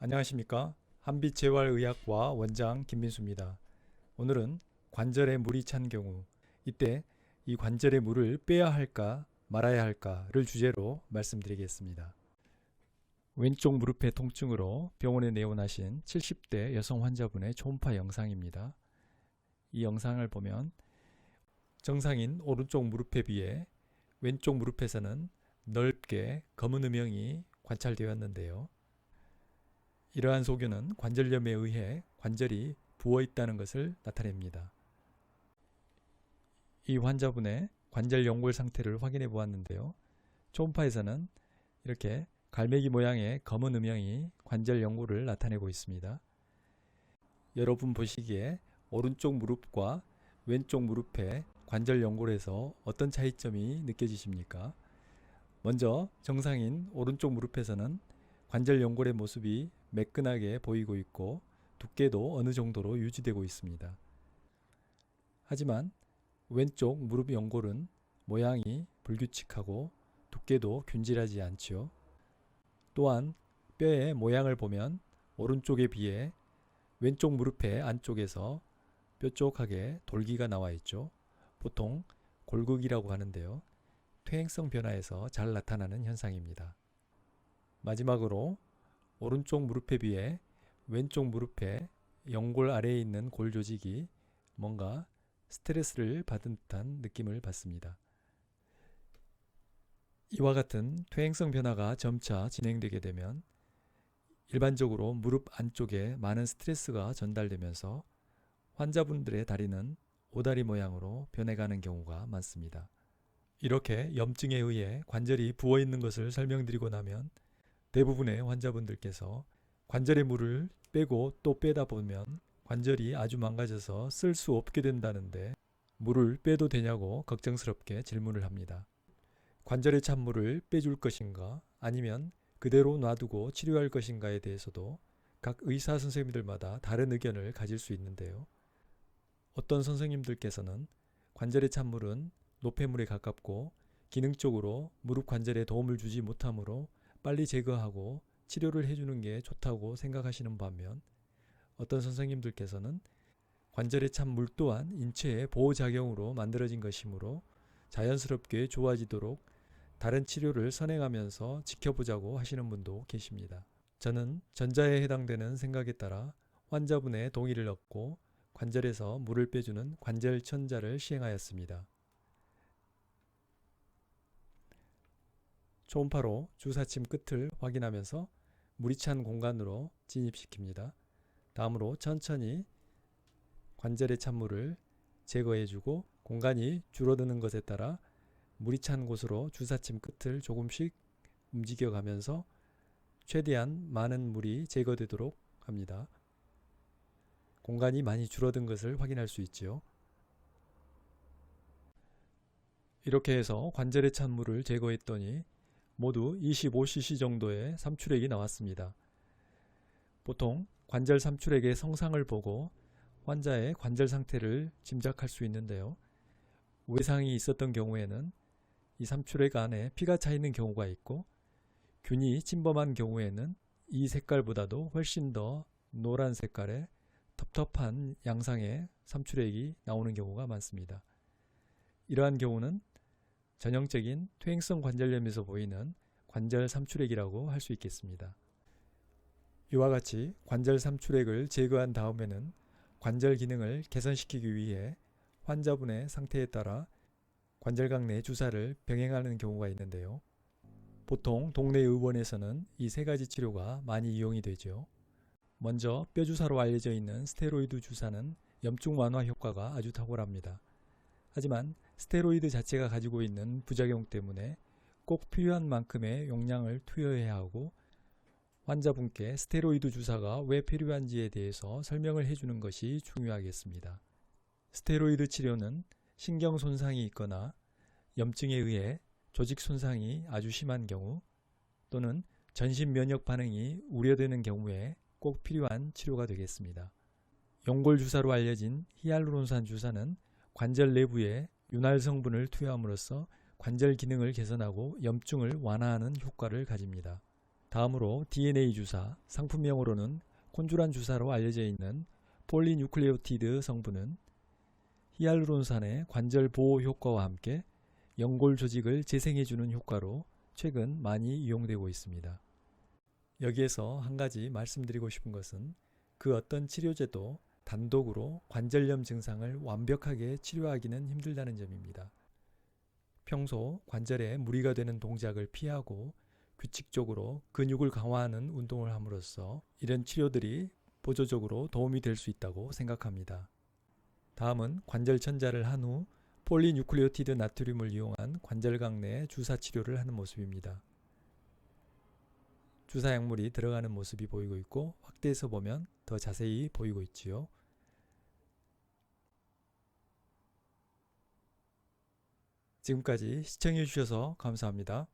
안녕하십니까. 한빛재활의학과 원장 김민수입니다. 오늘은 관절에 물이 찬 경우, 이때 이 관절에 물을 빼야 할까 말아야 할까를 주제로 말씀드리겠습니다. 왼쪽 무릎의 통증으로 병원에 내원하신 70대 여성 환자분의 초음파 영상입니다. 이 영상을 보면 정상인 오른쪽 무릎에 비해 왼쪽 무릎에서는 넓게 검은 음영이 관찰되었는데요. 이러한 소견은 관절염에 의해 관절이 부어 있다는 것을 나타냅니다. 이 환자분의 관절 연골 상태를 확인해 보았는데요. 초음파에서는 이렇게 갈매기 모양의 검은 음영이 관절 연골을 나타내고 있습니다. 여러분 보시기에 오른쪽 무릎과 왼쪽 무릎의 관절 연골에서 어떤 차이점이 느껴지십니까? 먼저 정상인 오른쪽 무릎에서는 관절 연골의 모습이 매끈하게 보이고 있고 두께도 어느 정도로 유지되고 있습니다. 하지만 왼쪽 무릎 연골은 모양이 불규칙하고 두께도 균질하지 않지요. 또한 뼈의 모양을 보면 오른쪽에 비해 왼쪽 무릎의 안쪽에서 뾰족하게 돌기가 나와 있죠. 보통 골극이라고 하는데요. 퇴행성 변화에서 잘 나타나는 현상입니다. 마지막으로 오른쪽 무릎에 비해 왼쪽 무릎의 연골 아래에 있는 골 조직이 뭔가 스트레스를 받은 듯한 느낌을 받습니다. 이와 같은 퇴행성 변화가 점차 진행되게 되면 일반적으로 무릎 안쪽에 많은 스트레스가 전달되면서 환자분들의 다리는 오다리 모양으로 변해가는 경우가 많습니다. 이렇게 염증에 의해 관절이 부어 있는 것을 설명드리고 나면 대부분의 환자분들께서 관절의 물을 빼고 또 빼다 보면 관절이 아주 망가져서 쓸 수 없게 된다는데 물을 빼도 되냐고 걱정스럽게 질문을 합니다. 관절에 찬 물을 빼줄 것인가 아니면 그대로 놔두고 치료할 것인가에 대해서도 각 의사 선생님들마다 다른 의견을 가질 수 있는데요. 어떤 선생님들께서는 관절에 찬 물은 노폐물에 가깝고 기능적으로 무릎 관절에 도움을 주지 못하므로 빨리 제거하고 치료를 해주는 게 좋다고 생각하시는 반면 어떤 선생님들께서는 관절에 찬 물 또한 인체의 보호작용으로 만들어진 것이므로 자연스럽게 좋아지도록 다른 치료를 선행하면서 지켜보자고 하시는 분도 계십니다. 저는 전자에 해당되는 생각에 따라 환자분의 동의를 얻고 관절에서 물을 빼주는 관절천자를 시행하였습니다. 초음파로 주사침 끝을 확인하면서 물이 찬 공간으로 진입시킵니다. 다음으로 천천히 관절의 찬물을 제거해주고 공간이 줄어드는 것에 따라 물이 찬 곳으로 주사침 끝을 조금씩 움직여가면서 최대한 많은 물이 제거되도록 합니다. 공간이 많이 줄어든 것을 확인할 수 있지요. 이렇게 해서 관절에 찬 물을 제거했더니 모두 25cc 정도의 삼출액이 나왔습니다. 보통 관절 삼출액의 성상을 보고 환자의 관절 상태를 짐작할 수 있는데요. 외상이 있었던 경우에는 이 삼출액 안에 피가 차 있는 경우가 있고 균이 침범한 경우에는 이 색깔보다도 훨씬 더 노란 색깔의 텁텁한 양상의 삼출액이 나오는 경우가 많습니다. 이러한 경우는 전형적인 퇴행성 관절염에서 보이는 관절 삼출액이라고 할 수 있겠습니다. 이와 같이 관절 삼출액을 제거한 다음에는 관절 기능을 개선시키기 위해 환자분의 상태에 따라 관절각 내 주사를 병행하는 경우가 있는데요. 보통 동네 의원에서는 이 세 가지 치료가 많이 이용이 되죠. 먼저 뼈주사로 알려져 있는 스테로이드 주사는 염증 완화 효과가 아주 탁월합니다. 하지만 스테로이드 자체가 가지고 있는 부작용 때문에 꼭 필요한 만큼의 용량을 투여해야 하고 환자분께 스테로이드 주사가 왜 필요한지에 대해서 설명을 해주는 것이 중요하겠습니다. 스테로이드 치료는 신경 손상이 있거나 염증에 의해 조직 손상이 아주 심한 경우 또는 전신 면역 반응이 우려되는 경우에 꼭 필요한 치료가 되겠습니다. 연골 주사로 알려진 히알루론산 주사는 관절 내부에 윤활 성분을 투여함으로써 관절 기능을 개선하고 염증을 완화하는 효과를 가집니다. 다음으로 DNA 주사, 상품명으로는 콘주란 주사로 알려져 있는 폴리뉴클레오티드 성분은 히알루론산의 관절 보호 효과와 함께 연골 조직을 재생해주는 효과로 최근 많이 이용되고 있습니다. 여기에서 한 가지 말씀드리고 싶은 것은 그 어떤 치료제도 단독으로 관절염 증상을 완벽하게 치료하기는 힘들다는 점입니다. 평소 관절에 무리가 되는 동작을 피하고 규칙적으로 근육을 강화하는 운동을 함으로써 이런 치료들이 보조적으로 도움이 될 수 있다고 생각합니다. 다음은 관절 천자를 한 후 폴리뉴클레오티드 나트륨을 이용한 관절각 내 주사 치료를 하는 모습입니다. 주사 약물이 들어가는 모습이 보이고 있고 확대해서 보면 더 자세히 보이고 있지요. 지금까지 시청해 주셔서 감사합니다.